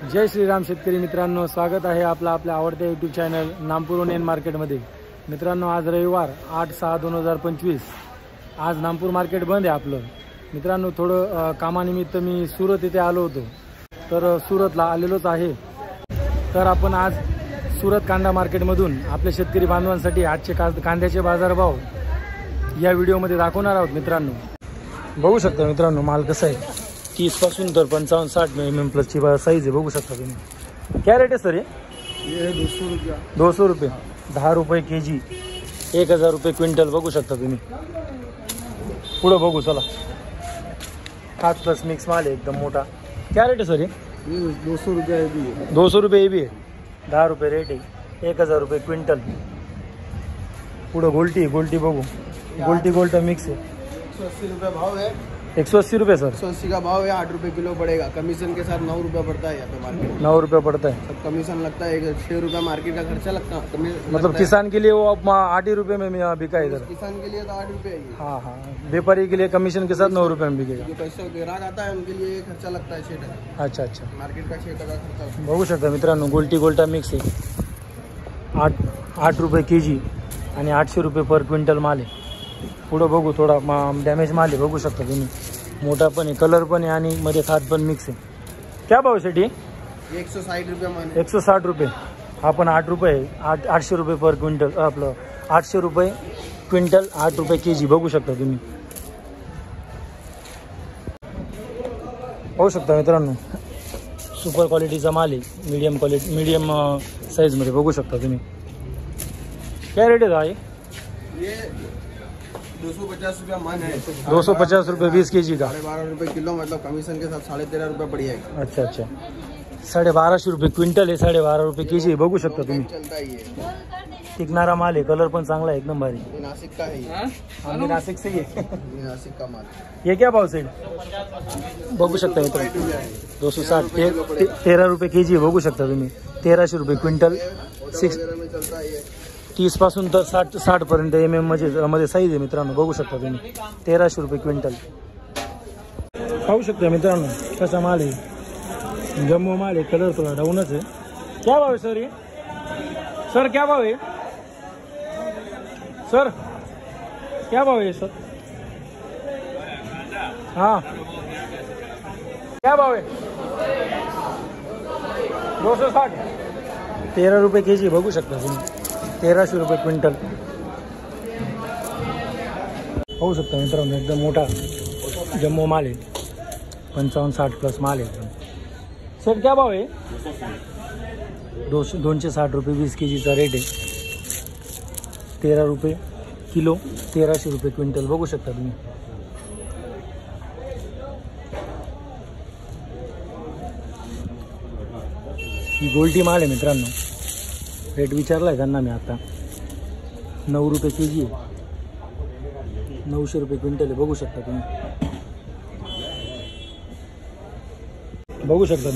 जय श्रीराम शेतकरी मित्रांनो, स्वागत आहे आपला आपल्या आवडत्या यूट्यूब चॅनल नामपूर ओनियन मार्केटमध्ये। मित्रांनो, आज रविवार 8/6/2025 आज नामपूर मार्केट बंद आहे आपलं। मित्रांनो, थोडं कामानिमित्त मी सुरत येथे आलो होतो, तर सुरतला आलेलोच आहे। तर आपण आज सुरत कांदा मार्केटमधून आपल्या शेतकरी बांधवांसाठी आजचे कांद्याचे बाजारभाव या व्हिडिओमध्ये दाखवणार आहोत। मित्रांनो, बघू शकता मित्रांनो, माल कसा आहे। 30 पासून तर 55-60 mm प्लस ची साइज है, बघू शकता तुम्ही। क्या रेट है सर? ये 200 रुपये। 200 रुपये, 10 रुपये केजी, 1000 रुपये क्विंटल, बघू शकता तुम्ही। पुढे बघू चला। 7 प्लस मिक्स माल है, एकदम मोटा। क्या रेट है सर? ये 200 रुपये भी है। 200 रुपये ये भी है, 10 रुपये रेट है, 1000 रुपये क्विंटल। पुढे गोल्टी बघू, गोल्टा मिक्स है। 180 रुपये भाव है। 180 रुपये सर? 180 का भाव है, 8 रुपये किलो पड़ेगा। कमीशन के साथ 9 रुपये पड़ता है यहाँ पे मार्केट में। 9 रुपये पड़ता है, सब कमीशन लगता है। 6 रुपये मार्केट का खर्चा लगता है। मतलब किसान के लिए वो 8 ही रुपये में बिका इधर। किसान के लिए तो 8 रुपये है। हाँ, व्यापारी के लिए कमीशन के साथ 9 रुपये में बिकेगा। जो पैसा ग्राहक आता है उनके लिए खर्चा लगता है 6 टका। अच्छा, मार्केट का 6 टका खर्चा। बघू शकता मित्रांनो, गोल्टा मिक्स आहे। 8 रुपये केजी आणि 800 रुपये पर क्विंटल माल आहे। पुढे बघू, थोडा डॅमेज माल आहे, बघू शकता तुम्ही। मोटा पण आहे, कलर पण आहे आणि मध्ये खाद पण मिक्स आहे। क्या भाव साठी? 160 रुपये मान। 160 रुपये। आपण 8 रुपये, 800 रुपये पर क्विंटल, आपलं 800 रुपये क्विंटल, 8 रुपये केजी, बघू शकता तुम्ही। पाहू शकता मित्रांनो, सुपर क्वालिटीचा माल आहे, मीडियम साइज मध्ये, बघू शकता तुम्ही। क्या रेट है भाई? ये 250 रुपया मान है। 250 रुपये 20 केजी का। 12.5 रुपये किलो, मतलब कमीशन के साथ 13.5 रुपये पड़ जाएगा। अच्छा, 1250 रुपये क्विंटल आहे, 12.5 रुपये केजी, बघू शकता तुम्ही। चलता ही है, टिकणारा माल आहे, कलर पण चांगला आहे, एकदम भारी। ये नासिक का है। आम्ही नाशिक से ही है। ये नासिक का माल। ये क्या भाव से? बघू शकता मित्रांनो, 260, 13 रुपये केजी, बघू शकता तुम्ही। 1300 रुपये क्विंटल, 6 में चलता है। 30 पासून तर 60 पर्यंत MM मध्ये साईज आहे मित्रांनो, बघू शकता तुम्ही। 1300 रुपये क्विंटल, पाहू शकता मित्रांनो कसा माल आहे। जम्मू माल आहे, कलर थोड़ा डाऊनच आहे। क्या भाव है सर? ये सर क्या भाव है? सर क्या भाव है सर? हाँ, क्या भाव है? 260, 13 रुपये केजी, बघू शकता तुम्ही। 1300 रुपये क्विंटल, पाहू शकता मित्रांनो, एकदम मोठा जम्मू माल आहे। 55-60 प्लस माल आहे। सर क्या भाव आहे? 260 रुपये 20 केजीचा रेट आहे। 13 रुपये किलो, 1300 रुपये क्विंटल, बघू शकता तुम्ही। ही गोल्टी माल आहे मित्रांनो, रेट विचारलाय त्यांना मी आता। 9 रुपये केजी आहे, 900 रुपये क्विंटल आहे, बघू शकता तुम्ही। बघू शकता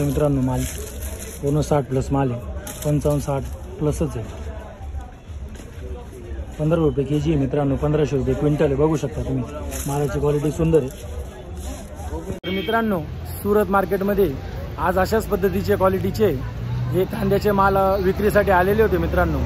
मित्रांनो, माल 59 प्लस माल आहे, 55-60 प्लसच आहे। 15 रुपये केजी आहे मित्रांनो, 1500 रुपये क्विंटल आहे, बघू शकता तुम्ही। मालाची क्वालिटी सुंदर आहे। तर मित्रांनो, सुरत मार्केटमध्ये आज अशाच पद्धतीचे क्वालिटीचे हे कांद्याचे माल विक्रीसाठी आलेले होते मित्रांनो,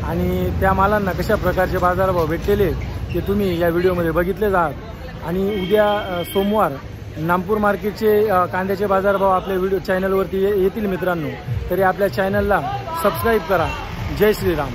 आणि त्या मालांना कशा प्रकारचे बाजारभाव भेटलेले ते तुम्ही या व्हिडिओमध्ये बघितलेच आहात। आणि उद्या सोमवार नामपूर मार्केटचे कांद्याचे बाजारभाव आपल्या व्हिडिओ चॅनलवरती येतील मित्रांनो, तरी आपल्या चॅनलला सबस्क्राईब करा। जय श्रीराम।